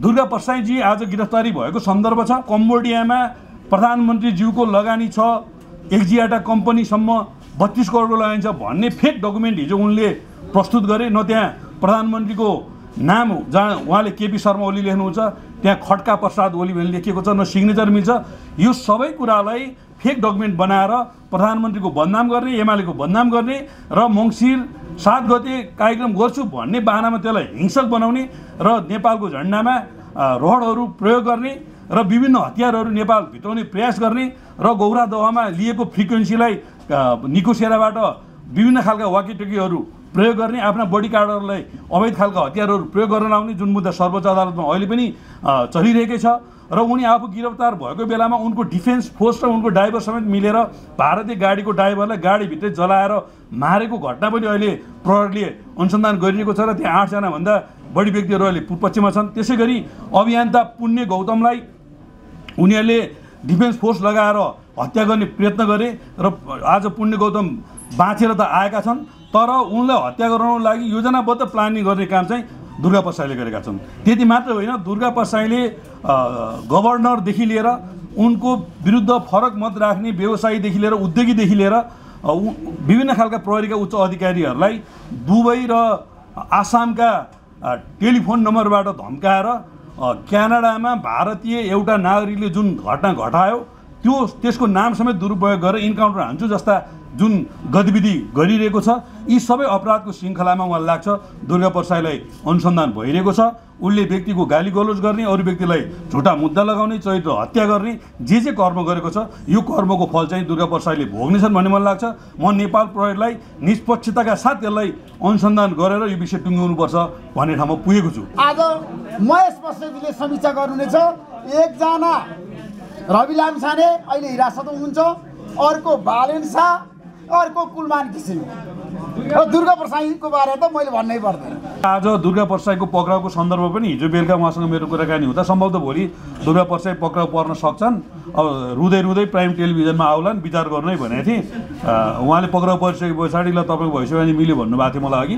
दुर्गा परसाईजी आज गिरफ्तारी भएको सन्दर्भ छ। कम्बोडियामा प्रधानमन्त्रीज्यूको लगानी छ, एक्जियाटा कम्पनीसम्म 32 करोडको लगानी छ भन्ने फेक डकुमेन्ट हिजो उनले प्रस्तुत गरे। न त्यहाँ प्रधानमन्त्रीको नाम जहाँ उहाँले केपी शर्मा ओली लेख्नुहुन्छ त्यहाँ खड्का प्रसाद ओली भनेर लेखिएको छ, न सिग्नेचर मिल्छ। यो सबै कुरालाई फेक डकुमेन्ट बनाएर प्रधानमन्त्रीको बदनाम गर्ने, एमालेको बदनाम गर्ने र मङ्सिर 7 गते कार्यक्रम गर्छु भन्ने बाहनामा त्यसलाई हिंसक बनाउने र नेपालको झन्डामा रडहरू प्रयोग गर्ने र विभिन्न हतियारहरू नेपाल भित्राउने प्रयास गर्ने र गौरा दहमा लिएको फ्रिक्वेन्सीलाई निकोसेराबाट विभिन्न खालका वाकिटकीहरू प्रयोग गर्ने, आफ्ना बडी गार्डहरूलाई अवैध खालका हतियारहरू प्रयोग गर्न लाउने, जुन मुद्दा सर्वोच्च अदालतमा अहिले पनि चलिरहेकै छ। र उनी आफू गिरफ्तार भएको बेलामा उनको डिफेन्स फोर्स र उनको ड्राइभर समेत मिलेर भारतीय गाडीको ड्राइभरलाई गाडीभित्रै जलाएर मारेको घटना पनि अहिले प्रहरीले अनुसन्धान गरिरहेको छ र त्यहाँ 8 जनाभन्दा बढी व्यक्तिहरू अहिले पूर्वपक्षमा छन्। त्यसै गरी अभियन्ता पुण्य गौतमलाई उनीहरूले डिफेन्स फोर्स लगाएर हत्या गर्ने प्रयत्न गरे र आज पुण्य गौतम बाँचेर त आएका छन्, तर उनलाई हत्या गराउनको लागि योजनाबद्ध प्लानिङ गर्ने काम चाहिँ दुर्गा परसाईले गरेका छन्। त्यति मात्र होइन, दुर्गा परसाईले गभर्नरदेखि लिएर उनको विरुद्ध फरक मत राख्ने व्यवसायीदेखि लिएर उद्योगीदेखि लिएर विभिन्न खालका प्रहरीका उच्च अधिकारीहरूलाई दुबई र आसामका टेलिफोन नम्बरबाट धम्काएर क्यानाडामा भारतीय एउटा नागरिकले जुन घटना घटायो त्यसको नाम समेत दुरुपयोग गरेर इन्काउन्टर हान्छु जस्ता जुन गतिविधि गरिरहेको छ, यी सबै अपराधको श्रृङ्खलामा उहाँलाई लाग्छ दुर्गा परसाईलाई अनुसन्धान भइरहेको छ। उनले व्यक्तिको गाली गलोज गर्ने, अरू व्यक्तिलाई झुटा मुद्दा लगाउने, चरित्र हत्या गर्ने जे कर्म गरेको छ यो कर्मको फल चाहिँ दुर्गा परसाईले भोग्नेछन् भन्ने मलाई लाग्छ। म नेपाल प्रहरीलाई निष्पक्षताका साथ यसलाई अनुसन्धान गरेर यो विषय टुङ्ग्याउनुपर्छ भन्ने ठाउँमा पुगेको छु। आज महेश बस्नेतले समीक्षा गर्नुहुनेछ। एकजना रवि लामिछाने अहिले हिरासतमा हुनुहुन्छ, अर्को बालेन शाह, अर्को कुलमान किसिम र दुर्गा परसाईको बारे त मैले भन्नै पर्दैन। आज दुर्गा परसाईको पक्राउको सन्दर्भ पनि हिजो बेलुका उहाँसँग मेरो कुराकानी हुँदा सम्भवतः भोलि दुर्गा परसाई पक्राउ पर्न सक्छन्। अब रुँदै रुँदै प्राइम टेलिभिजनमा आउलान्, विचार गर्नै भनेको थिएँ। उहाँले पक्राउ परिसके पछाडि ल तपाईँको भविष्यवाणी मिल्यो भन्नुभएको थियो मलाई अघि।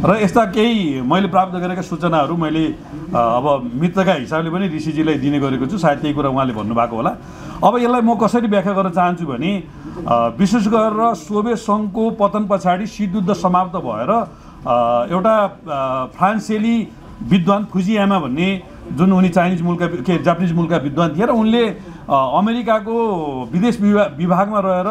र यस्ता केही मैले प्राप्त गरेका सूचनाहरू मैले अब मित्रका हिसाबले पनि ऋषिजीलाई दिने गरेको छु, सायद त्यही कुरा उहाँले भन्नुभएको होला। अब यसलाई म कसरी व्याख्या गर्न चाहन्छु भने विशेष गरेर सोभियत सङ्घको पतन पछाडि शीतयुद्ध समाप्त भएर एउटा फ्रान्सेली विद्वान फुजियामा भन्ने जुन उनी चाइनिज मुलका जापानिज मुलका विद्वान थिए र उनले अमेरिकाको विदेश विभागमा रहेर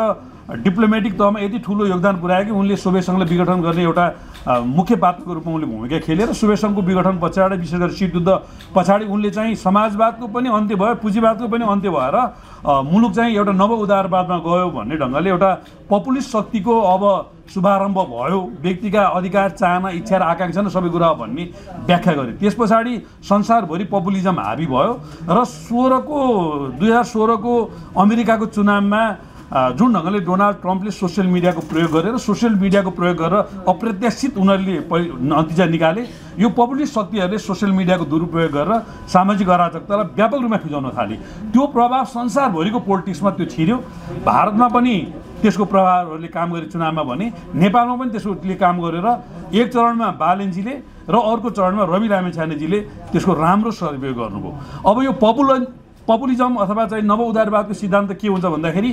डिप्लोमेटिक तहमा यति ठुलो योगदान पुर्यायो कि उनले सोभियत सङ्घलाई विघटन गर्ने एउटा मुख्य पात्रको रूपमा उनले भूमिका खेले र सोभियत सङ्घको विघटन पछाडि विशेष गरी शीतयुद्ध पछाडि उनले चाहिँ समाजवादको पनि अन्त्य भयो, पुँजीवादको पनि अन्त्य भएर मुलुक चाहिँ एउटा नव उदारवादमा गयो भन्ने ढङ्गले एउटा पपुलिस्ट शक्तिको अब शुभारम्भ भयो। व्यक्तिका अधिकार, चाहना, इच्छा र आकाङ्क्षा नै सबै कुरा भन्ने व्याख्या गरे। त्यस पछाडि संसारभरि पपुलिजम हाबी भयो र 2016 को अमेरिकाको चुनावमा जुन ढङ्गले डोनाल्ड ट्रम्पले सोसियल मिडियाको प्रयोग गरेर अप्रत्याशित उनीहरूले नतिजा निकाले। यो पपुलिस्ट शक्तिहरूले सोसियल मिडियाको दुरुपयोग गरेर सामाजिक अराजकतालाई व्यापक रूपमा फिजाउन थाले। त्यो प्रभाव संसारभरिको पोलिटिक्समा त्यो छिर्यो। भारतमा पनि त्यसको प्रभावहरूले काम गरे चुनावमा भने, नेपालमा पनि त्यसले काम गरेर एक चरणमा बालेनजीले र अर्को चरणमा रवि लामिछानेजीले त्यसको राम्रो सदुपयोग गर्नुभयो। अब यो पपुलिजम अथवा चाहिँ नव उदारवादको सिद्धान्त के हुन्छ भन्दाखेरि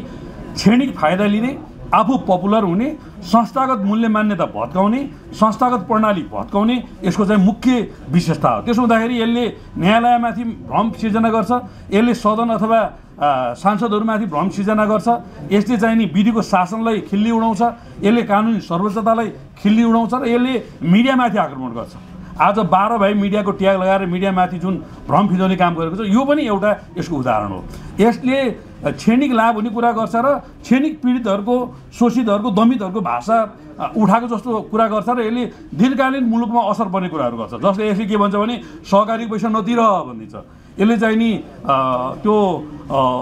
क्षणिक फाइदा लिने, आफू पपुलर हुने, संस्थागत मूल्य मान्यता भत्काउने, संस्थागत प्रणाली भत्काउने यसको चाहिँ मुख्य विशेषता हो। त्यसो हुँदाखेरि यसले न्यायालयमाथि भ्रम सिर्जना गर्छ, यसले सदन अथवा सांसदहरूमाथि भ्रम सिर्जना गर्छ, यसले चाहिँ नि विधिको शासनलाई खिल्ली उडाउँछ, यसले कानुनी सर्वोच्चतालाई खिल्ली उडाउँछ र यसले मिडियामाथि आक्रमण गर्छ। आज 12 भाइ मिडियाको ट्याग लगाएर मिडियामाथि जुन भ्रम फिजाउने काम गरेको छ यो पनि एउटा यसको उदाहरण हो। यसले क्षणिक लाभ हुने कुरा गर्छ र क्षणिक पीडितहरूको, शोषितहरूको, दमितहरूको भाषा उठाएको जस्तो कुरा गर्छ र यसले दीर्घकालीन मुलुकमा असर पर्ने कुराहरू गर्छ। जसले यसले के भन्छ भने सहकारी पैसा नतिर भनिदिन्छ, यसले चाहिँ नि त्यो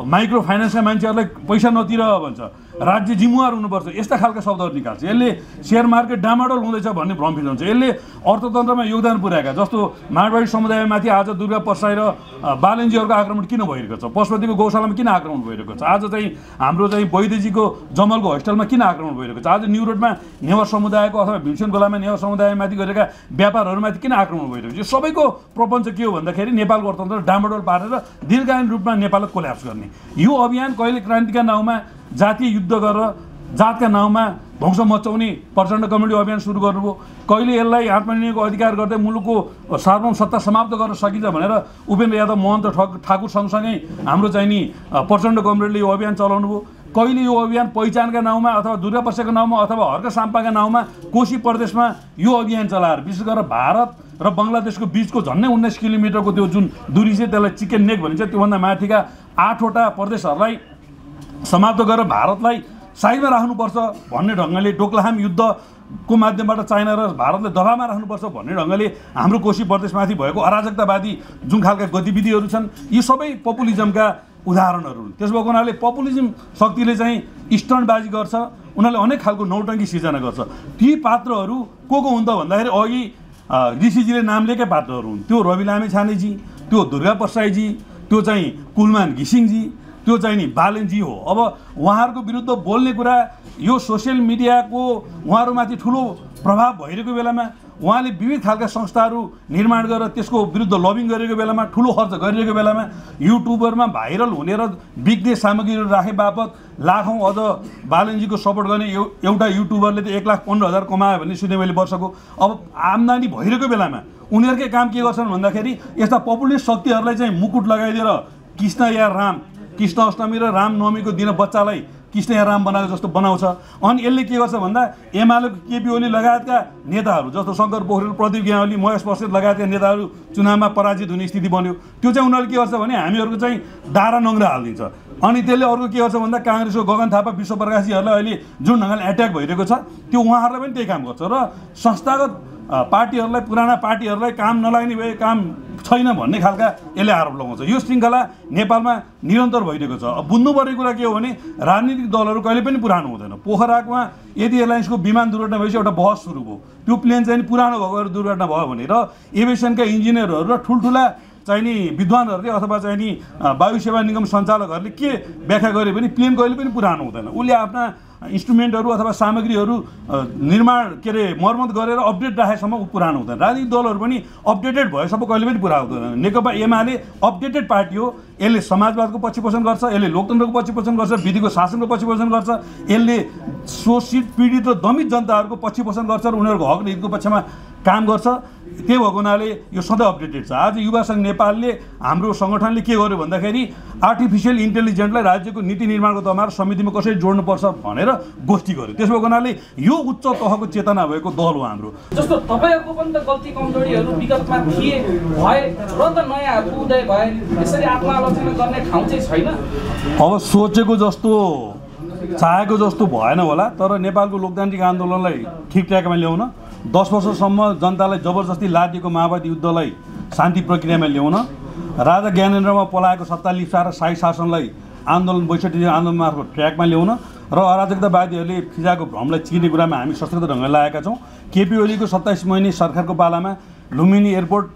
माइक्रो फाइनेन्सका मान्छेहरूलाई पैसा नतिर भन्छ, राज्य जिम्मेवार हुनुपर्छ यस्ता खालका शब्दहरू निकाल्छ। यसले सेयर मार्केट डामाडोल हुँदैछ भन्ने भ्रम फिजाउँछ। यसले अर्थतन्त्रमा योगदान पुर्याएका जस्तो माडवाडी समुदायमाथि आज दुर्गा परसाई र बालनजीहरूको आक्रमण किन भइरहेको छ, पशुपतिको गौशालामा किन आक्रमण भइरहेको छ, आज चाहिँ हाम्रो चाहिँ वैद्यजीको जमलको होस्टेलमा किन आक्रमण भइरहेको छ, आज न्यू रोडमा नेवार समुदायको अथवा भीमसेन गोलामा नेवार समुदायमाथि गरेका व्यापारहरूमाथि किन आक्रमण भइरहेको छ। यो सबैको प्रपञ्च के हो भन्दाखेरि नेपालको अर्थतन्त्र डामाडोल पारेर दीर्घकालीन रूपमा नेपाललाई कोल्याप्स गर्ने। यो अभियान कहिले क्रान्तिका नाउँमा जातीय युद्ध गरेर जातका नाउँमा ध्वंस मचाउने प्रचण्ड कम्युनिटी अभियान सुरु गर्नुभयो, कहिले यसलाई आत्मनिर्णयको अधिकार गर्दै मुलुकको सार्वभौम सत्ता समाप्त गर्न सकिन्छ भनेर उपेन्द्र यादव महन्त ठाकुर सँगसँगै हाम्रो चाहिँ नि प्रचण्ड कम्युनिटीले यो अभियान चलाउनु भयो। कहिले यो अभियान पहिचानका नाउँमा अथवा दुर्गा परसाईको नाउँमा अथवा हर्क साम्पाका नाउँमा कोशी प्रदेशमा यो अभियान चलाएर विशेष गरेर भारत र बङ्गलादेशको बिचको झन्डै 19 किलोमिटरको त्यो जुन दूरी चाहिँ त्यसलाई चिकन नेक भनिन्छ, त्योभन्दा माथिका 8वटा प्रदेशहरूलाई समाप्त गरेर भारतलाई साइडमा राख्नुपर्छ भन्ने ढङ्गले डोकलाम युद्धको माध्यमबाट चाइना र भारतले दबावमा राख्नुपर्छ भन्ने ढङ्गले हाम्रो कोशी प्रदेशमाथि भएको अराजकतावादी जुन खालका गतिविधिहरू छन् यी सबै पपुलिजमका उदाहरणहरू हुन्। त्यस भएको हुनाले पपुलिजम शक्तिले चाहिँ स्टन्टबाजी गर्छ, उनीहरूले अनेक खालको नौटङ्की सिर्जना गर्छ। ती पात्रहरू को हुन् त भन्दाखेरि अघि ऋषिजीले नाम लिएकै पात्रहरू हुन्। त्यो रवि लामिछानेजी, त्यो दुर्गा परसाईजी, त्यो चाहिँ कुलमान घिसिङजी, त्यो चाहिँ नि बालनजी हो। अब उहाँहरूको विरुद्ध बोल्ने कुरा यो सोसियल मिडियाको उहाँहरूमाथि ठुलो प्रभाव भइरहेको बेलामा उहाँले विविध खालका संस्थाहरू निर्माण गरेर त्यसको विरुद्ध लबिङ गरेको बेलामा ठुलो खर्च गरिरहेको बेलामा युट्युबरमा भाइरल हुने र बिग्ने सामग्रीहरू राखे बापत लाखौँ अझ बालनजीको सपोर्ट गर्ने एउटा युट्युबरले त 1,15,000 कमायो भन्ने सुने मैले वर्षको। अब आम्दानी भइरहेको बेलामा उनीहरूकै काम के गर्छन् भन्दाखेरि यस्ता पपुलिस्ट शक्तिहरूलाई चाहिँ मुकुट लगाइदिएर कृष्ण या राम, कृष्ण अष्टमी र रामनवमीको दिन बच्चालाई कृष्ण या राम बनाएको जस्तो बनाउँछ। अनि यसले के गर्छ भन्दा एमालेको केपी ओली लगायतका नेताहरू जस्तो शङ्कर पोखरेल, प्रदीप ग्यावाली, महेश बस्नेत लगायतका नेताहरू चुनावमा पराजित हुने स्थिति बन्यो। त्यो चाहिँ उनीहरूले के गर्छ भने हामीहरूको चाहिँ डारा नङ्ग्रा हालिदिन्छ। अनि त्यसले अर्को के गर्छ भन्दा काङ्ग्रेसको गगन थापा, विश्व प्रकाशजीहरूलाई अहिले जुन ढङ्गले एट्याक भइरहेको छ त्यो उहाँहरूलाई पनि त्यही काम गर्छ र संस्थागत पार्टीहरूलाई, पुराना पार्टीहरूलाई काम नलाग्ने भए काम छैन भन्ने खालका यसले आरोप लगाउँछ। यो श्रृङ्खला नेपालमा निरन्तर भइरहेको छ। अब बुझ्नुपर्ने कुरा के हो भने राजनीतिक दलहरू कहिले पनि पुरानो हुँदैन। पोखरामा यदि एयरलाइन्सको विमान दुर्घटना भएपछि एउटा बहस सुरु भयो, त्यो प्लेन चाहिँ पुरानो भएको दुर्घटना भयो भने र एभिएसनका इन्जिनियरहरू र ठुल्ठुला चाहिँ नि विद्वानहरूले अथवा चाहिँ नि वायु सेवा निगम सञ्चालकहरूले के व्याख्या गरे भने प्लेन कहिले पनि पुरानो हुँदैन। उसले आफ्ना इन्स्ट्रुमेन्टहरू अथवा सामग्रीहरू निर्माण के अरे मर्मत गरेर अपडेट राखेसम्म ऊ पुरानो हुँदैन। राजनीतिक दलहरू पनि अपडेटेड भएसम्म कहिले पनि पुरा हुँदैन। नेकपा एमाले अपडेटेड पार्टी हो। यसले समाजवादको पक्षपोषण गर्छ, यसले लोकतन्त्रको पक्षपोषण गर्छ, विधिको शासनको पक्षपोषण गर्छ, यसले शोषित पीडित र दमित जनताहरूको पक्षपोषण गर्छ र उनीहरूको हक हितको पक्षमा काम गर्छ। त्यही भएको हुनाले यो सधैँ अपडेटेड छ। आज युवा सङ्घ नेपालले हाम्रो सङ्गठनले के गर्यो भन्दाखेरि आर्टिफिसियल इन्टेलिजेन्सलाई राज्यको नीति निर्माणको तहमा समितिमा कसरी जोड्नुपर्छ भनेर गोष्ठी गर्यो। त्यसो भएको हुनाले यो उच्च तहको चेतना भएको दल हो हाम्रो। जस्तो तपाईँहरूको पनि त गल्ती कमजोरीहरू विगतमा थिए भए र त नयाँहरूको उदय भए, यसरी आत्मालोचना गर्ने ठाउँ चाहिँ छैन। अब सोचेको जस्तो चाहेको जस्तो भएन होला, तर नेपालको लोकतान्त्रिक आन्दोलनलाई ठिक ट्र्याकमा ल्याउन 10 वर्षसम्म जनतालाई जबरजस्ती लादिएको माओवादी युद्धलाई शान्ति प्रक्रियामा ल्याउन, राजा ज्ञानेन्द्रमा पलाएको सत्ता लिप्सा र शाही शासनलाई आन्दोलन 62 आन्दोलन मार्फत ट्र्याकमा ल्याउन र अराजकतावादीहरूले फिजाको भ्रमलाई चिर्ने कुरामा हामी सशक्त ढङ्गले लागेका छौँ। केपी ओलीको 27 महिने सरकारको पालामा लुम्बिनी एयरपोर्ट,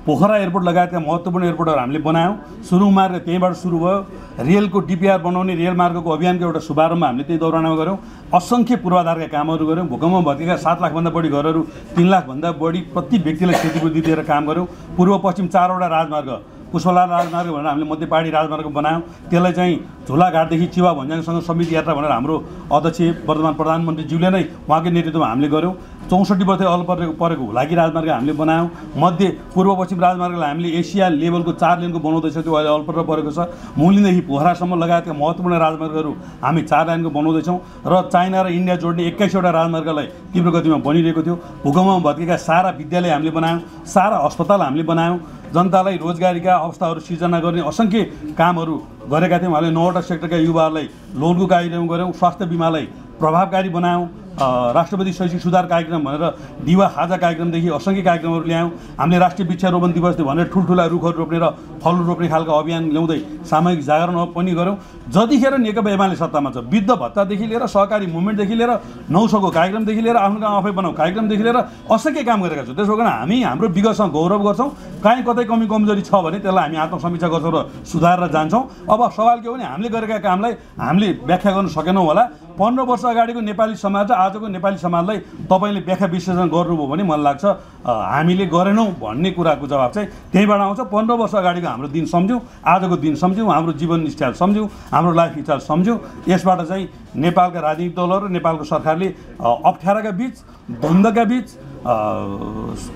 पोखरा एयरपोर्ट लगायतका महत्त्वपूर्ण एयरपोर्टहरू हामीले बनायौँ। सुरुङ मार्ग त्यहीँबाट सुरु भयो। रेलको डिपिआर बनाउने रेल मार्गको अभियानको एउटा शुभारम्भ हामीले त्यही दौरानमा गऱ्यौँ। असङ्ख्य पूर्वाधारका कामहरू गऱ्यौँ। भूकम्पमा भत्केका 7 लाखभन्दा बढी घरहरू, 3 लाखभन्दा बढी प्रति व्यक्तिलाई क्षतिपूर्ति दिएर काम गऱ्यौँ। पूर्व पश्चिम 4वटा राजमार्ग, पुष्पलाल राजमार्ग भनेर हामीले मध्य पहाडी राजमार्ग बनायौँ। त्यसलाई चाहिँ झोलाघाटदेखि चिवा भन्ज्याङसँग समिति यात्रा भनेर हाम्रो अध्यक्ष वर्तमान प्रधानमन्त्रीज्यूले नै उहाँकै नेतृत्वमा हामीले गऱ्यौँ। 64 वर्ष परेको हुलाकी राजमार्ग हामीले बनायौँ। मध्य पूर्व पश्चिम राजमार्गलाई हामीले एसिया लेभलको 4 लेनको बनाउँदैछ, त्यो अहिले अल्पर परेको छ। मुलिदेखि पोखरासम्म लगायतका महत्त्वपूर्ण राजमार्गहरू हामी 4 लाइनको बनाउँदैछौँ र चाइना र इन्डिया जोड्ने 21वटा राजमार्गलाई तीव्र गतिमा बनिरहेको थियो। भूकम्पमा भत्केका सारा विद्यालय हामीले बनायौँ, सारा अस्पताल हामीले बनायौँ। जनतालाई रोजगारीका अवस्थाहरू सिर्जना गर्ने असङ्ख्य कामहरू गरेका थियौँ। हामीले 9वटा सेक्टरका युवाहरूलाई लोनको कार्यक्रम गऱ्यौँ। स्वास्थ्य बिमालाई प्रभावकारी बनायौँ। राष्ट्रपति शैक्षिक सुधार कार्यक्रम भनेर दिवा खाजा कार्यक्रमदेखि असङ्ख्य कार्यक्रमहरू ल्यायौँ। हामीले राष्ट्रिय वृक्षारोपण दिवस भनेर ठुल्ठुला रुखहरू रोप्ने र फल रोप्ने खालको अभियान ल्याउँदै सामूहिक जागरण पनि गऱ्यौँ। जतिखेर नेकपा एमाले सत्तामा छ वृद्ध भत्तादेखि लिएर सहकारी मुभमेन्टदेखि लिएर 900को कार्यक्रमदेखि लिएर आफ्नो गाउँ आफै बनाऊ कार्यक्रमदेखि लिएर असंख्य काम गरेका छौँ। त्यसो कारण हामी हाम्रो विगतसँग गौरव गर्छौँ। काहीँ कतै कमी कमजोरी छ भने त्यसलाई हामी आत्मसमीक्षा गर्छौँ र सुधारेर जान्छौँ। अब सवाल के हो भने हामीले गरेका कामलाई हामीले व्याख्या गर्न सकेनौँ होला। 15 वर्ष अगाडिको नेपाली समाज र आजको नेपाली समाजलाई तपाईँले व्याख्या विश्लेषण गर्नुभयो भने मलाई लाग्छ हामीले गरेनौँ भन्ने कुराको जवाब चाहिँ त्यहीँबाट आउँछ। 15 वर्ष अगाडिको हाम्रो दिन सम्झ्यौँ, आजको दिन सम्झ्यौँ, हाम्रो जीवन स्टाइल सम्झ्यौँ, हाम्रो लाइफ स्टाइल सम्झ्यौँ। यसबाट चाहिँ नेपालका राजनीतिक दलहरू र नेपालको सरकारले अप्ठ्याराका बिच, द्वन्द्वका बिच,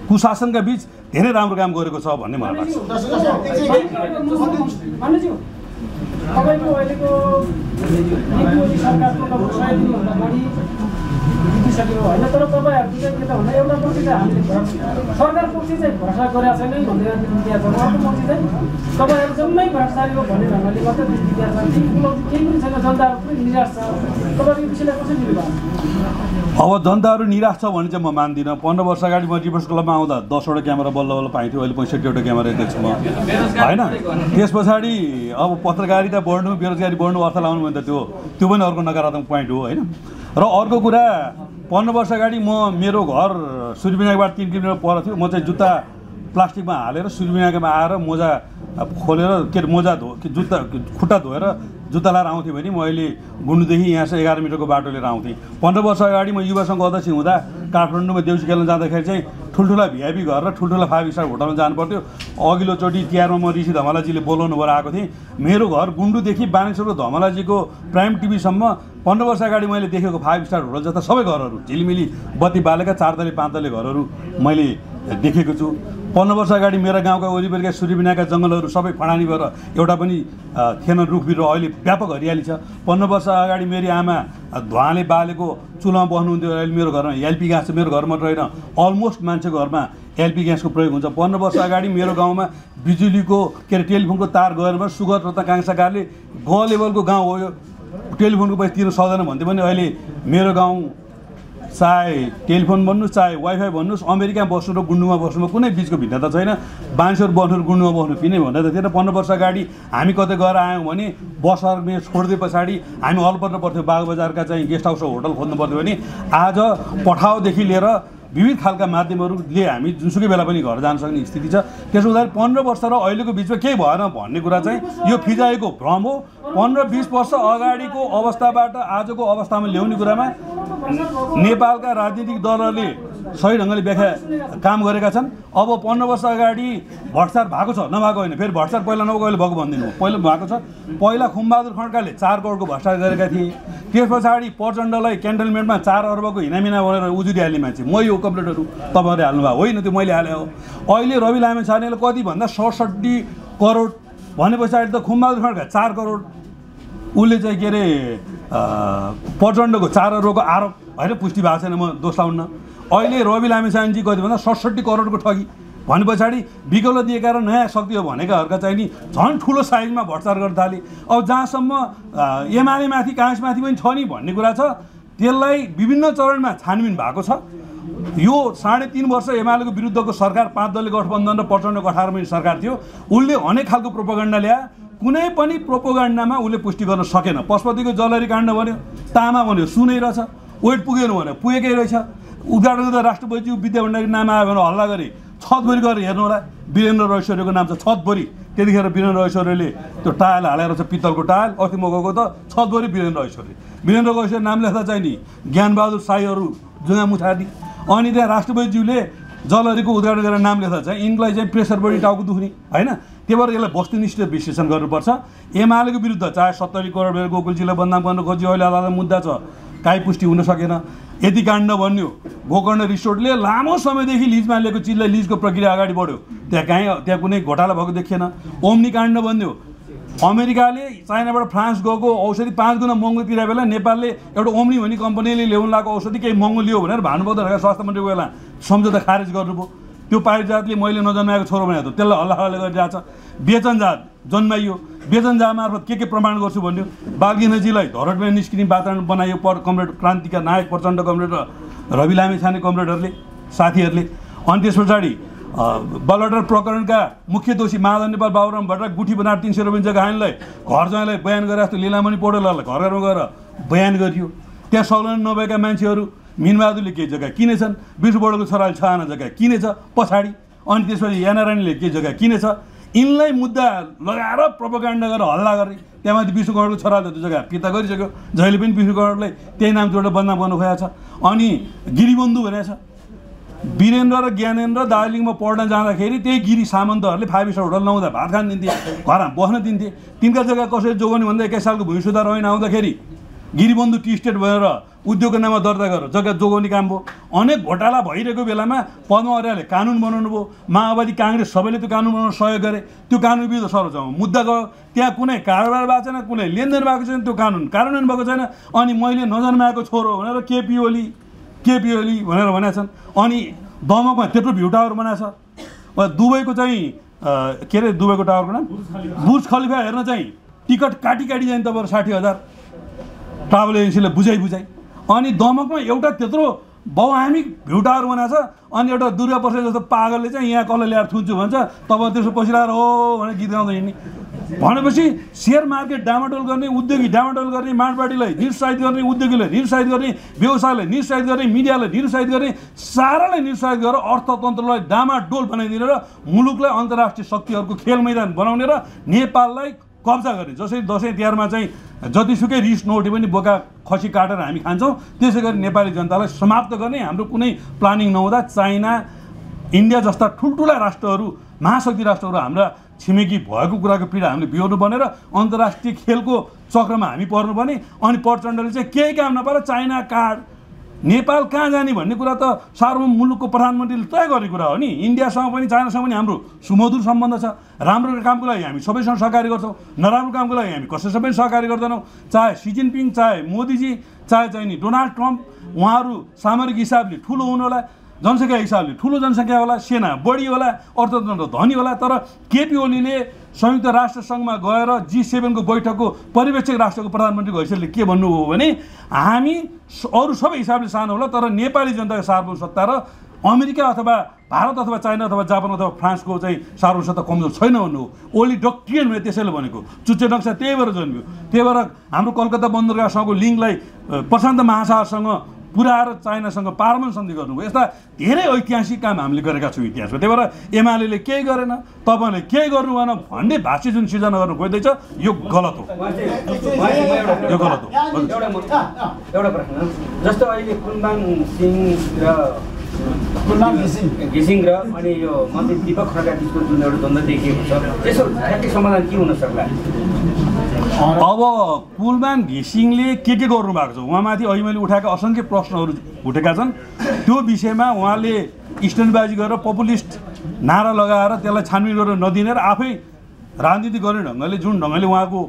कुशासनका बिच धेरै राम्रो काम गरेको छ भन्ने मलाई लाग्छ। तपाईँको अहिलेको मोदी सरकारको लगभग 100 दिनभन्दा बढी बितिसक्यो होइन, तर तपाईँहरूको चाहिँ के त भन्दा एउटा पक्ष चाहिँ हामीले सरकार पक्ष चाहिँ भरोसा गरेका छैन भनेर दिएको छ, अर्को पक्ष चाहिँ तपाईँहरू जम्मै भ्रष्टाचारी हो भन्ने ढङ्गले मात्रै दिएको छ। केही पनि छैन, जनताहरू पनि निराश छ। तपाईँको विषयलाई कसरी लिनुभयो? अब जनताहरू निराश छ भने चाहिँ म मान्दिनँ। 15 वर्ष अगाडि म रिभर्स क्लबमा आउँदा 10वटा क्यामेरा बल्ल बल्ल पाइन्थ्यो, अहिले 65वटा क्यामेरा देख्छु म होइन। त्यस पछाडि अब पत्रकारिता बढ्नु, बेरोजगारी बढ्नु, अर्थ लाउनु भने त त्यो पनि अर्को नकारात्मक पोइन्ट हो होइन। र अर्को कुरा 15 वर्ष अगाडि मेरो घर सूर्यविनायकबाट 3 किलोमिटर पर थियो। म चाहिँ जुत्ता प्लास्टिकमा हालेर सूर्यविनायकमा आएर मोजा खोलेर मोजा जुत्ता खुट्टा धोएर जुत्ता लाएर आउँथेँ भने म अहिले गुन्डुदेखि यहाँ चाहिँ 11 मिटरको बाटो लिएर आउँथेँ। 15 वर्ष अगाडि म युवा सङ्घ अध्यक्ष हुँदा काठमाडौँमा देउसी खेल्न जाँदाखेरि चाहिँ ठुल्ठुला भिआइपी घर र ठुल्ठुला 5 स्टार होटलमा जानु पर्थ्यो। अघिल्लोचोटि तिहारमा म ऋषि धमलाजीले बोलाउनु भएर आएको थिएँ। मेरो घर गुन्डुदेखि बानेश्वरको धमलाजीको प्राइम टिभीसम्म 15 वर्ष अगाडि मैले देखेको 5 स्टार होटल जस्ता सबै घरहरू झिलिमिली बत्ती बालेका 4 तले 5 तले घरहरू मैले देखेको छु। 15 वर्ष अगाडि मेरा गाउँका वरिपरिका सूर्यविनायकका जङ्गलहरू सबै फडानी भएर एउटा पनि थिएन रुख बिरुवा, अहिले व्यापक हरियाली छ। 15 वर्ष अगाडि मेरी आमा धुवाले बालेको चुलामा बस्नुहुन्थ्यो, अहिले मेरो घरमा एलपी ग्यास छ। मेरो घर मात्र होइन, अलमोस्ट मान्छेको घरमा एलपी ग्यासको प्रयोग हुन्छ। 15 वर्ष अगाडि मेरो गाउँमा बिजुलीको टेलिफोनको तार गएर सुगर र काङ्साकारले ग लेभलको गाउँ हो, यो टेलिफोनको पैसा तिर्न सक्दैन भन्थ्यो भने अहिले मेरो गाउँ चाहे टेलिफोन भन्नुहोस् चाहे वाइफाई भन्नुहोस्, अमेरिकामा बस्नु र गुन्डुमा बस्नुमा कुनै बिचको भिन्नता छैन। बानेश्वर बस्नु र गुन्डुमा बस्नु किन भन्दा त थिएन। 15 वर्ष अगाडि हामी कतै गएर आयौँ भने बस अर्मे छोडिदिए पछाडि हामी हल्पर्नु पर्थ्यो, बागबजारका चाहिँ गेस्ट हाउस होटल खोज्नु पर्थ्यो भने आज पठाउदेखि लिएर विविध खालका माध्यमहरूले हामी जुनसुकै बेला पनि घर जान सक्ने स्थिति छ। त्यसो हुँदाखेरि 15 वर्ष र अहिलेको बिचमा केही भएन भन्ने कुरा चाहिँ यो फिजाएको भ्रम हो। 15-20 वर्ष अगाडिको अवस्थाबाट आजको अवस्थामा ल्याउने कुरामा नेपालका राजनीतिक दलहरूले सही ढङ्गले व्याख्या काम गरेका छन्। अब 15 वर्ष अगाडि भ्रष्टाचार भएको छ, नभएको होइन। फेरि भ्रष्टाचार पहिला नभएको अहिले भएको भन्दिनँ म, पहिला भएको छ। पहिला खुमबहादुर खड्काले 4 करोडको भ्रष्टाचार गरेका थिए। त्यस पछाडि प्रचण्डलाई क्यान्टनमेन्टमा 4 अर्बको हिनामिना भनेर उजुरी हाल्ने मान्छे मै हो, कम्प्युटरहरू तपाईँहरूले हाल्नुभयो होइन, त्यो मैले हालेँ हो। अहिले रवि लामिछानेले कति भन्दा 67 करोड भने पछाडि त खुमबहादुर खड्का 4 करोड, उसले चाहिँ के अरे प्रचण्डको 4 अर्बको आरोप होइन, पुष्टि भएको छैन, म दोष लाउन्न। अहिले रवि लामिछानेजी कति भन्दा 67 करोडको ठगी भने पछाडि विकल्प दिएका र नयाँ शक्ति हो भनेकाहरूका चाहिँ नि झन् ठुलो साइजमा भ्रष्टाचार गर्न थाले। अब जहाँसम्म एमालेमाथि काङ्ग्रेसमाथि पनि छ नि भन्ने कुरा छ, त्यसलाई विभिन्न चरणमा छानबिन भएको छ। यो 3.5 वर्ष एमालेको विरुद्धको सरकार 5 दलीय गठबन्धन र प्रचण्डको 18 महिना सरकार थियो। उसले अनेक खालको प्रोपोगन्डा ल्याए, कुनै पनि प्रोपोगन्डामा उसले पुष्टि गर्न सकेन। पशुपतिको जलहरी काण्ड भन्यो, तामा भन्यो, सुनै रहेछ, वेट पुगेन भन्यो, पुगेकै रहेछ। उद्घाटन गर्दा राष्ट्रपतिज्यू विद्या भण्डारी नाम आयो भने हल्ला गरे। छतभरि गएर हेर्नु होला, वीरेन्द्र ऐश्वर्यको नाम छ छतभरि। त्यतिखेर वीरेन्द्र ऐश्वर्यले त्यो टायल हालेर छ, पित्तलको टायल। अस्ति म गएको त छतभरि वीरेन्द्र ऐश्वर्य, वीरेन्द्र ऐश्वर्य नाम लेख्दा चाहिँ नि ज्ञानबहादुर साईहरू जुङ्गा मुछादी। अनि त्यहाँ राष्ट्रपतिज्यूले जलहरीको उद्घाटन गरेर नाम लेख्दा चाहिँ यिनलाई चाहिँ प्रेसर बढी टाउको दुख्ने होइन। त्यही भएर यसलाई वस्तुनिष्ठ विश्लेषण गर्नुपर्छ। एमालेको विरुद्ध चाहे 70 करोड बेर गोकुलजीलाई बदनाम गर्न खोज्यो, अहिले अदालतमा मुद्दा छ, काहीँ पुष्टि हुन सकेन। यति काण्ड भन्यो, गोकर्ण रिसोर्टले लामो समयदेखि लिजमा लिएको चिजलाई लिजको प्रक्रिया अगाडि बढ्यो, त्यहाँ कुनै घोटाला भएको देखिएन। ओम्नी काण्ड भन्यो, अमेरिकाले चाइनाबाट फ्रान्स गएको औषधि 5 गुणा महँगो तिरे बेला नेपालले एउटा ओम्नी भन्ने कम्पनीले ल्याउनु लागेको औषधि केही महँगो लियो भनेर भानुभक्त स्वास्थ्य मन्त्रीको बेला सम्झौता खारेज गर्नुभयो। त्यो पारिजातले मैले नजन्माएको छोरो भनेको त्यसलाई हल्ला हल्ला गरिरहेको छ। बेचनजात जन्माइयो, बेचनजात मार्फत के प्रमाण गर्छु भन्यो। बालगिनजीलाई धरहटमा निस्किने वातावरण बनायो कमरेड क्रान्तिका नायक प्रचण्ड कमरेड र रवि लामिछाने कमरेडहरूले, साथीहरूले। अनि त्यस पछाडि बलवाटार प्रकरणका मुख्य दोषी माधव नेपाल बाबुराम भट्टराई गुठी बनाएर 300 रुपियाँ जग्गा हानिलाई घर ज्वाइँलाई बयान गरे जस्तो लीलामणि पौडेललाई घर घरमा गएर बयान गरियो। त्यहाँ संलग्न नभएका मान्छेहरू मिनबहादुरले केही जग्गा किनेछन्, विष्णु पौडेलको छोराले 6 आना जग्गा किनेछ पछाडि, अनि त्यसपछि यानारानीले केही जग्गा किनेछ। यिनलाई मुद्दा लगाएर प्रोपोगेन्डा गरेर हल्ला गरे। त्यहाँमाथि विष्णु गौडको छोराले त्यो जग्गा फिर्ता गरिसक्यो, जहिले पनि विष्णु गौडलाई त्यही नाम जोडेर बदनाम गर्नु खोजेको छ। अनि गिरिबन्धु भनेको छ, वीरेन्द्र र ज्ञानेन्द्र दार्जिलिङमा पढ्न जाँदाखेरि त्यही गिरी सामन्तहरूले 5 स्टार होटल नहुँदा भात खान दिन्थे, घरमा बस्न दिन्थे। तिनका जग्गा कसरी जोगाउने भन्दा 21 सालको भूमि सुधार ऐन आउँदाखेरि गिरिबन्धु टी स्टेट भएर उद्योगको नाममा दर्ता गरेर जग्गा जोगाउने काम भयो। अनेक घोटाला भइरहेको बेलामा पद्म आर्यले कानुन बनाउनु भयो, माओवादी काङ्ग्रेस सबैले त्यो कानुन बनाउन सहयोग गरे। त्यो कानुन विरुद्ध सर्वोच्चमा मुद्दा गयो, त्यहाँ कुनै कारोबार भएको छैन, कुनै लेनदेन भएको छैन, त्यो कानुन कार्यान्वयन भएको छैन। अनि मैले नजन्माएको छोरो भनेर केपी ओली भनेर भनेका छन्। अनि दमकमा त्यत्रो भ्यू टावर बनाएको छ। दुबईको चाहिँ के अरे दुबईको टावरको नाम बुर्ज खलिफा हेर्न चाहिँ टिकट काटी जाने तपाईँहरू 60,000 ट्राभल एजेन्सीले बुझाइ। अनि दमकमा एउटा त्यत्रो बहुआमी भ्यू टावर बनाएको छ। अनि एउटा दुर्गा प्रसाद जस्तो पागलले चाहिँ यहाँ कसले ल्याएर थुन्छु भन्छ, तपाईँ त्यसो पसिरहेर हो भनेर गीत गाउँदै हिँड्ने भनेपछि सेयर मार्केट डामाडोल गर्ने, उद्योगी डामाडोल गर्ने, माडबाडीलाई निरुत्साहित गर्ने, उद्योगीलाई निरुत्साहित गर्ने, व्यवसायलाई निरुत्साहित गर्ने, मिडियालाई निरुत्साहित गर्ने, सारालाई निरुत्साहित गरेर अर्थतन्त्रलाई डामाडोल बनाइदिने र मुलुकलाई अन्तर्राष्ट्रिय शक्तिहरूको खेल मैदान बनाउने र नेपाललाई कब्जा गर्ने। जसरी दसैँ तिहारमा चाहिँ जतिसुकै रिस नउठे पनि बोका खसी काटेर हामी खान्छौँ, त्यसै गरी नेपाली जनतालाई समाप्त गर्ने हाम्रो कुनै प्लानिङ नहुँदा चाइना, इन्डिया जस्ता ठुल्ठुला राष्ट्रहरू, महाशक्ति राष्ट्रहरू हाम्रा छिमेकी भएको कुराको पीडा हामीले बिहोर्नु भनेर अन्तर्राष्ट्रिय खेलको चक्रमा हामी पर्नुपर्ने। अनि प्रचण्डले चाहिँ केही काम नपाएर चाइना कार्ड नेपाल कहाँ जाने भन्ने कुरा त सार्वभौम मुलुकको प्रधानमन्त्रीले तय गर्ने कुरा हो नि। इन्डियासँग पनि चाइनासँग पनि हाम्रो सुमधुर सम्बन्ध छ। राम्रो कामको लागि हामी सबैसँग सहकारी गर्छौँ, नराम्रो कामको लागि हामी कसैसँग पनि सहकारी गर्दैनौँ। चाहे सी जिनपिङ, चाहे मोदीजी, चाहे चाहिँ नि डोनाल्ड ट्रम्प, उहाँहरू सामरिक हिसाबले ठुलो हुनु होला, जनसङ्ख्या हिसाबले ठुलो जनसङ्ख्या होला, सेना बढी होला, अर्थतन्त्र धनी होला, तर केपी ओलीले संयुक्त राष्ट्र सङ्घमा गएर G7 को बैठकको पर्यवेक्षक राष्ट्रको प्रधानमन्त्रीको हैसियतले के भन्नुभयो भने हामी अरू सबै हिसाबले सानो होला तर नेपाली जनताको सार्वभौम सत्ता र अमेरिका अथवा भारत अथवा चाइना अथवा जापान अथवा फ्रान्सको चाहिँ सार्वभौम सत्ता कमजोर छैन भन्नु हो। ओली डक्ट्रिन भने त्यसैले भनेको, चुच्चे नक्सा त्यही भएर जन्मियो। त्यही भएर हाम्रो कलकत्ता बन्दरगाहसँगको लिङ्कलाई प्रशान्त महासागरसँग पुऱ्याएर चाइनासँग पारमाणु सन्धि गर्नुभयो। यस्ता धेरै ऐतिहासिक काम हामीले गरेका छौँ इतिहासमा। त्यही भएर एमाले केही गरेन, तपाईँले केही गर्नु भएन भन्ने भाष्य जुन सिर्जना गर्नु खोज्दैछ यो गलत हो, यो गलत हो। एउटा प्रश्न जस्तो अहिले कुलमान सिंह र घिसिङ र अनि यो मन्त्री दीपक खड्का बिचको जुन एउटा द्वन्द्व देखिएको छ, त्यसको ठ्याक्कै समाधान के हुन सक्ला? अब कुलमान घिसिङले के गर्नु भएको छ, उहाँमाथि अहिले मैले उठाएका असङ्ख्य प्रश्नहरू उठेका छन्। त्यो विषयमा उहाँले स्ट्यान्डबाजी गरेर पपुलिस्ट नारा लगाएर त्यसलाई छानबिन गरेर नदिने र आफै राजनीति गर्ने ढङ्गले जुन ढङ्गले उहाँको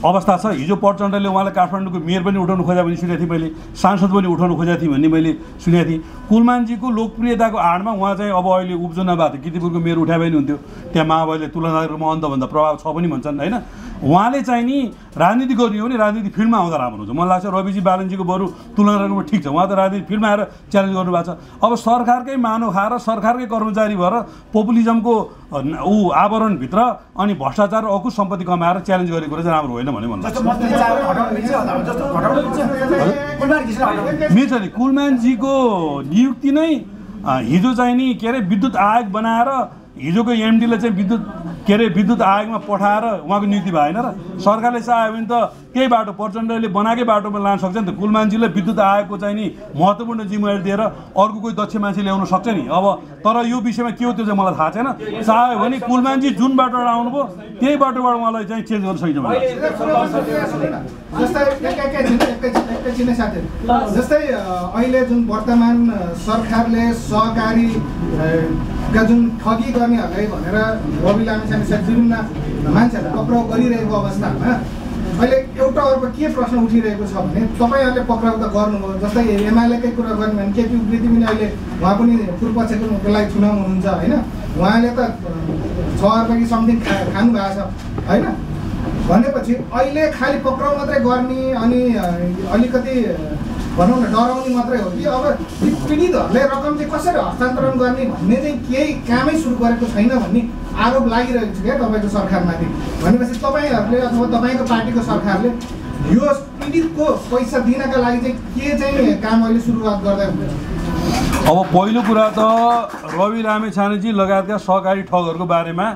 अवस्था छ, हिजो प्रचण्डले उहाँलाई काठमाडौँको मेयर पनि उठाउनु खोजा भने सुनेको थिएँ मैले, सांसद पनि उठाउनु खोजेको थिएँ भन्ने मैले सुनेको थिएँ। कुलमानजीको लोकप्रियताको आडमा उहाँ चाहिँ अब अहिले उपचुनाव भएको थियो, किर्तिपुरको मेयर उठाए पनि हुन्थ्यो, त्यहाँ माओवादीले तुलनात्मक अन्धभन्दा प्रभाव छ पनि भन्छन् होइन। उहाँले चाहिँ नि राजनीति गर्ने हो भने राजनीति फिल्डमा आउँदा राम्रो हुन्छ। मलाई लाग्छ रविजी बालनजीको बरु तुलनात्मक ठिक छ, उहाँ त राजनीति फिल्डमा आएर च्यालेन्ज गर्नुभएको छ। अब सरकारकै मानव खाएर सरकारकै कर्मचारी भएर पपुलिजमको आवरणभित्र अनि भ्रष्टाचार अकुश सम्पत्ति कमाएर च्यालेन्ज गरेको कुरा चाहिँ राम्रो होइन भन्ने मन लाग्छ। मिल्छ नि कुलमानजीको नियुक्ति नै हिजो चाहिँ नि के अरे विद्युत आयोग बनाएर हिजोको एमडीले चाहिँ विद्युत आयोगमा पठाएर उहाँको नियुक्ति भएन र सरकारले चाह्यो भने त त्यही बाटो प्रचण्डले बनाएकै बाटोमा लान सक्छ नि त। कुलमानजीले विद्युत आयोगको चाहिँ नि महत्त्वपूर्ण जिम्मेवारी दिएर अर्को कोही दक्ष मान्छे ल्याउन सक्छ नि। अब तर यो विषयमा के हो त्यो चाहिँ मलाई थाहा छैन। चाह्यो भने कुलमानजी जुन बाटोबाट आउनुभयो त्यही बाटोबाट उहाँलाई चाहिँ चेन्ज गर्न सकिन्छ मलाई। जस्तै अहिले जुन वर्तमान सरकारले सहकारीका जुन ठगी गर्नेहरूलाई भनेर रवि लामिछाने सहित विभिन्न मान्छेहरूलाई पक्राउ गरिरहेको अवस्थामा अहिले एउटा अर्को के प्रश्न उठिरहेको छ भने तपाईँहरूले पक्राउ त गर्नुभयो, जस्तै एमालेकै कुरा गर्ने भने केपी उप्रेती पनि अहिले उहाँ पनि पूर्वपक्षको लागि चुनाव हुनुहुन्छ होइन, उहाँले त 6 रुपियाँ कि समथिङ खानु भएको छ होइन। भनेपछि अहिले खालि पक्राउ मात्रै गर्ने अनि अलिकति भनौँ न डराउने मात्रै हो कि अब ती पीडितहरूले रकम चाहिँ कसरी हस्तान्तरण गर्ने भन्ने चाहिँ केही कामै सुरु गरेको छैन भन्ने आरोप लागिरहेको छ क्या तपाईँको सरकारमाथि। भनेपछि तपाईँहरूले अथवा तपाईँको पार्टीको सरकारले यो पीडितको पैसा दिनका लागि चाहिँ के चाहिँ काम अहिले सुरुवात गर्दै हुन्छ? अब पहिलो कुरा त रवि लामिछानेजी लगायतका सहकारी ठगहरूको बारेमा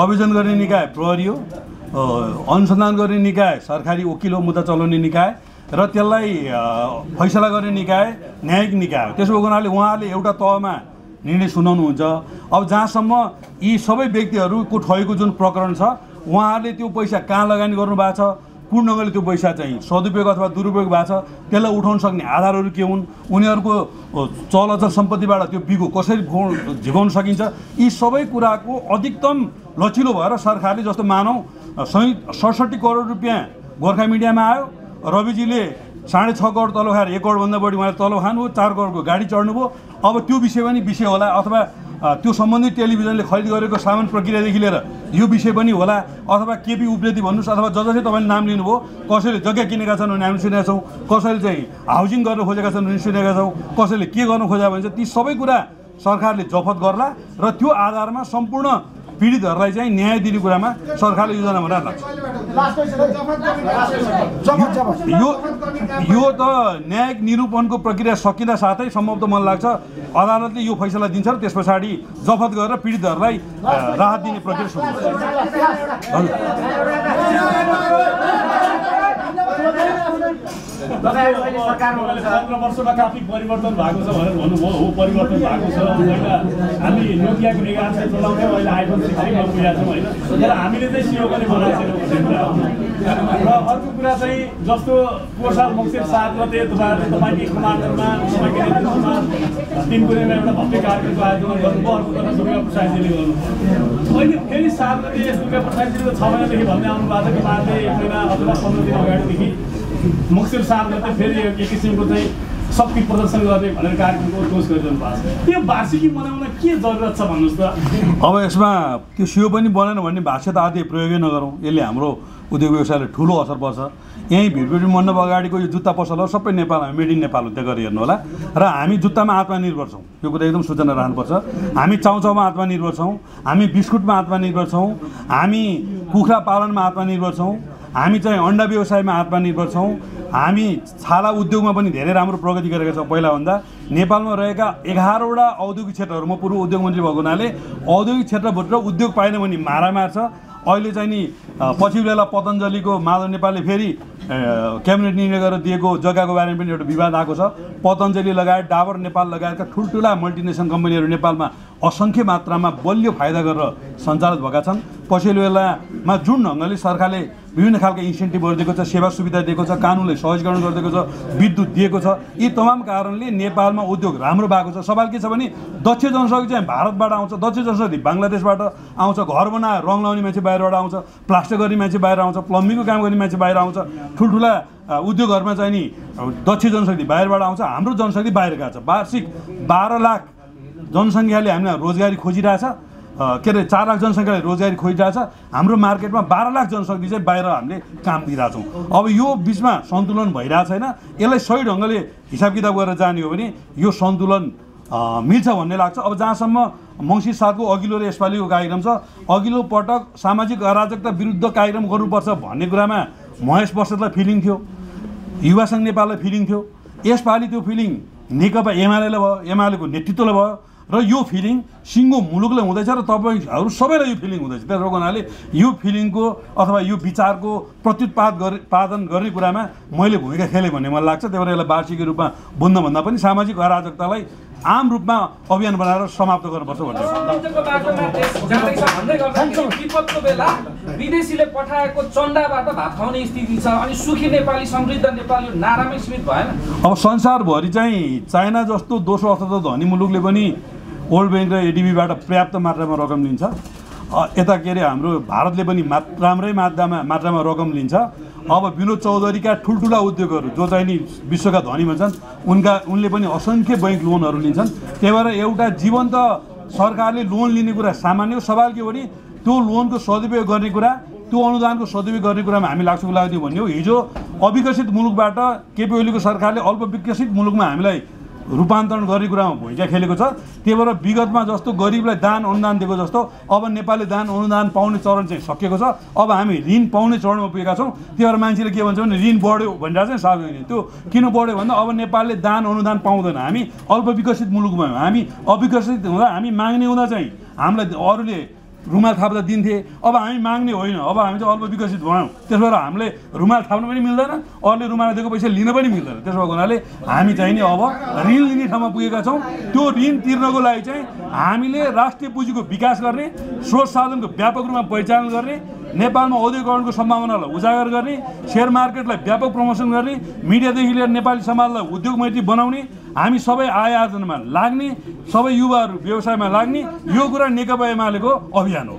अभियोजन गर्ने निकाय प्रहरी हो, अनुसन्धान गर्ने निकाय सरकारी वकिल हो, मुद्दा चलाउने निकाय, र त्यसलाई फैसला गर्ने निकाय न्यायिक निकाय हो। त्यसो भएको हुनाले उहाँले एउटा तहमा निर्णय सुनाउनुहुन्छ। अब जहाँसम्म यी सबै व्यक्तिहरूको ठगेको जुन प्रकरण छ, उहाँहरूले त्यो पैसा कहाँ लगानी गर्नुभएको छ, कुन ढङ्गले त्यो पैसा चाहिँ सदुपयोग अथवा दुरुपयोग भएको छ, त्यसलाई उठाउन सक्ने आधारहरू के हुन्, उनीहरूको चल अचल सम्पत्तिबाट त्यो बिगो कसरी झिकाउन सकिन्छ, यी सबै कुराको अधिकतम लचिलो भएर सरकारले जस्तो मानौँ 67 करोड रुपियाँ गोर्खा मिडियामा आयो, रविजीले 6.5 करोड तलब खाएर 1 करोडभन्दा बढी उहाँले तलब खानुभयो, 4 करोडको गाडी चढ्नुभयो। अब त्यो विषय पनि विषय होला, अथवा त्यो सम्बन्धित टेलिभिजनले खरिद गरेको सामान प्रक्रियादेखि लिएर यो विषय पनि होला, अथवा केपी उप्रेती भन्नुहोस्, अथवा जसले तपाईँले नाम लिनुभयो, कसैले जग्गा किनेका छन् भने हामी सुनेका छौँ, कसैले चाहिँ हाउसिङ गर्न खोजेका छन् भने सुनेका छौँ, कसैले के गर्न खोजा भने चाहिँ ती सबै कुरा सरकारले जफत गर्ला र त्यो आधारमा सम्पूर्ण पीडितहरूलाई चाहिँ न्याय दिने कुरामा सरकारले योजना बनाएर लाग्छ। यो त न्यायिक निरूपणको प्रक्रिया सकिँदा साथै सम्भवतः मलाई लाग्छ अदालतले यो फैसला दिन्छ र त्यस पछाडि जफत गरेर पीडितहरूलाई राहत दिने प्रक्रिया सुरु हुन्छ। तपाईहरु अहिले सरकारमा हुनुहुन्छ 15 वर्षमा काफी परिवर्तन भएको छ भनेर भन्नुभयो। हो परिवर्तन भएको छ। पहिला हामी नोकियाको 1100 चलाउँथ्यौँ, अहिले आइफोन 16 मा पुगेका छौँ हैन। तर हामीले चाहिँ सियो पनि बनाएको छैनौँ भन्ने कुरा हो। र अर्को कुरा चाहिँ जस्तो पोहोर साल मङ्सिर 7 गते तपाईकै कमान्डरमा तपाईँकै नेतृत्वमा तिनकुरेमा एउटा भव्य कार्यक्रमको आयोजना गर्नुभयो। अर्को तर्फ दुर्गा प्रसादजीले गर्नुभयो। अहिले फेरि 7 गते दुर्गा प्रसादजीले 6 महिनादेखि भन्दै आउनु भएको छ कि उहाँले 1 महिना अथवा 15 दिन अगाडिदेखि मङ्सिर 7 गते फेरि एक किसिमको चाहिँ शक्ति प्रदर्शन गर्ने भनेर कार्यक्रमको घोष गरिरहनु भएको छ। त्यो वार्षिकी मनाउन के जरुरत छ भन्नुहोस् त? अब यसमा त्यो सियो पनि बनेन भन्ने भाष्य त आदि प्रयोगै नगरौँ। यसले हाम्रो उद्योग व्यवसायले ठुलो असर पर्छ। यहीँ भिडभिडी मण्डप अगाडिको यो जुत्ता पसलहरू सबै नेपाल मेड इन नेपाल हो, त्यो गरी हेर्नु होला। र हामी जुत्तामा आत्मनिर्भर छौँ, यो कुरा एकदम सूचना रहनुपर्छ। हामी चाउचाउमा आत्मनिर्भर छौँ, हामी बिस्कुटमा आत्मनिर्भर छौँ, हामी कुखुरा पालनमा आत्मनिर्भर छौँ, हामी चाहिँ अन्डा व्यवसायमा आत्मनिर्भर छौँ, हामी छाला उद्योगमा पनि धेरै राम्रो प्रगति गरेका छौँ। पहिलाभन्दा नेपालमा रहेका 11 वटा औद्योगिक क्षेत्रहरू, म पूर्व उद्योग मन्त्री भएको हुनाले औद्योगिक क्षेत्रभित्र उद्योग पाएन भने मारामार छ। अहिले चाहिँ नि पछि बेला पतञ्जलीको माधव नेपालले फेरि क्याबिनेट निर्णय गरेर दिएको जग्गाको बारेमा पनि एउटा विवाद आएको छ। पतञ्जली लगायत डाबर नेपाल लगायतका ठुल्ठुला मल्टिनेसनल कम्पनीहरू नेपालमा असङ्ख्य मात्रामा बलियो फाइदा गरेर सञ्चालित भएका छन्। पछिल्लो बेलामा जुन ढङ्गले सरकारले विभिन्न खालका इन्सेन्टिभहरू दिएको छ, सेवा सुविधा दिएको छ, कानुनले सहजीकरण गरिदिएको छ, विद्युत दिएको छ, यी तमाम कारणले नेपालमा उद्योग राम्रो भएको छ। सवाल के छ भने दक्ष जनशक्ति चाहिँ भारतबाट आउँछ, दक्ष जनशक्ति बङ्गलादेशबाट आउँछ, घर बनाएर रङ लाउने मान्छे बाहिरबाट आउँछ, प्लास्टर गर्ने मान्छे बाहिर आउँछ, प्लम्बिङको काम गर्ने मान्छे बाहिर आउँछ, ठुल्ठुला उद्योगहरूमा चाहिँ नि दक्ष जनशक्ति बाहिरबाट आउँछ। हाम्रो जनशक्ति बाहिर गएको छ। वार्षिक 12 लाख जनसङ्ख्याले हामीलाई रोजगारी खोजिरहेछ, के अरे 4 लाख जनसङ्ख्याले रोजगारी खोजिरहेछ। हाम्रो मार्केटमा 12 लाख जनशक्ति चाहिँ बाहिर हामीले काम दिइरहेछौँ। अब यो बिचमा सन्तुलन भइरहेको छैन। यसलाई सही ढङ्गले हिसाब किताब गरेर जाने हो भने यो सन्तुलन मिल्छ भन्ने लाग्छ। अब जहाँसम्म मङ्सिर 7 को अघिल्लो र यसपालिको कार्यक्रम छ, अघिल्लो पटक सामाजिक अराजकता विरुद्ध कार्यक्रम गर्नुपर्छ भन्ने कुरामा महेश बस्नेतलाई फिलिङ थियो, युवा सङ्घ नेपाललाई फिलिङ थियो। यसपालि त्यो फिलिङ नेकपा एमालेलाई भयो, एमालेको नेतृत्वलाई भयो र यो फिलिङ सिङ्गो मुलुकलाई हुँदैछ र तपाईँहरू सबैलाई यो फिलिङ हुँदैछ। त्यसो भएको हुनाले यो फिलिङको अथवा यो विचारको प्रत्युत्पादन गर्ने कुरामा मैले भूमिका खेलेँ भन्ने मलाई लाग्छ। त्यही भएर यसलाई वार्षिकी रूपमा बुझ्नुभन्दा पनि सामाजिक अराजकतालाई आम रूपमा अभियान बनाएर समाप्त गर्नुपर्छ भन्ने विपदको बेला विदेशीले पठाएको चन्दाबाट भात खुवाउने स्थिति छ अनि सुखी नेपाली समृद्ध नेपाली नारामै सीमित भएन। अब संसारभरि चाहिँ चाइना जस्तो दोस्रो अर्थतन्त्र धनी मुलुकले पनि वर्ल्ड ब्याङ्क र एडिबीबाट पर्याप्त मात्रामा रकम लिन्छ। यता के अरे हाम्रो भारतले पनि राम्रै मात्रामा रकम लिन्छ। अब विनोद चौधरीका ठुल्ठुला उद्योगहरू जो चाहिँ नि विश्वका धनी भन्छन् उनले पनि असङ्ख्य बैङ्क लोनहरू लिन्छन्। त्यही भएर एउटा जीवन्त सरकारले लोन लिने कुरा सामान्य हो। सवाल के हो भने त्यो लोनको सदुपयोग गर्ने कुरा, त्यो अनुदानको सदुपयोग गर्ने कुरामा हामी लाग्छौँ लाग्दियौँ भन्ने हो। हिजो अविकसित मुलुकबाट केपी ओलीको सरकारले अल्प विकसित मुलुकमा हामीलाई रूपान्तरण गर्ने कुरामा भूमिका खेलेको छ। त्यही भएर विगतमा जस्तो गरिबलाई दान अनुदान दिएको जस्तो अब नेपालले दान अनुदान पाउने चरण चाहिँ सकिएको छ। अब हामी ऋण पाउने चरणमा पुगेका छौँ। त्यही भएर मान्छेले के भन्छ भने ऋण बढ्यो भनेर चाहिँ सार्वजनिक त्यो किन बढ्यो भन्दा अब नेपालले दान अनुदान पाउँदैन। हामी अल्प विकसित मुलुकमा हामी अविकसित हुँदा हामी माग्ने हुँदा चाहिँ हामीलाई अरूले रुमाल थाप्दा दिन्थे। अब हामी माग्ने होइन, अब हामी चाहिँ अल्प विकसित भयौँ। त्यसो भएर हामीले रुमाल थाप्नु पनि मिल्दैन, अरूले रुमाल दिएको पैसा लिन पनि मिल्दैन। त्यसो भएको हुनाले हामी चाहिँ नि अब ऋण लिने ठाउँमा पुगेका छौँ। त्यो ऋण तिर्नको लागि चाहिँ हामीले राष्ट्रिय पुँजीको विकास गर्ने, स्रोत साधनको व्यापक रूपमा परिचालन गर्ने, नेपालमा औद्योगिकरणको सम्भावनालाई उजागर गर्ने, सेयर मार्केटलाई व्यापक प्रमोसन गर्ने, मिडियादेखि लिएर नेपाली समाजलाई उद्योग मैत्री बनाउने, हामी सबै आय आर्जनमा लाग्ने, सबै युवाहरू व्यवसायमा लाग्ने, यो कुरा नेकपा एमालेको अभियान हो।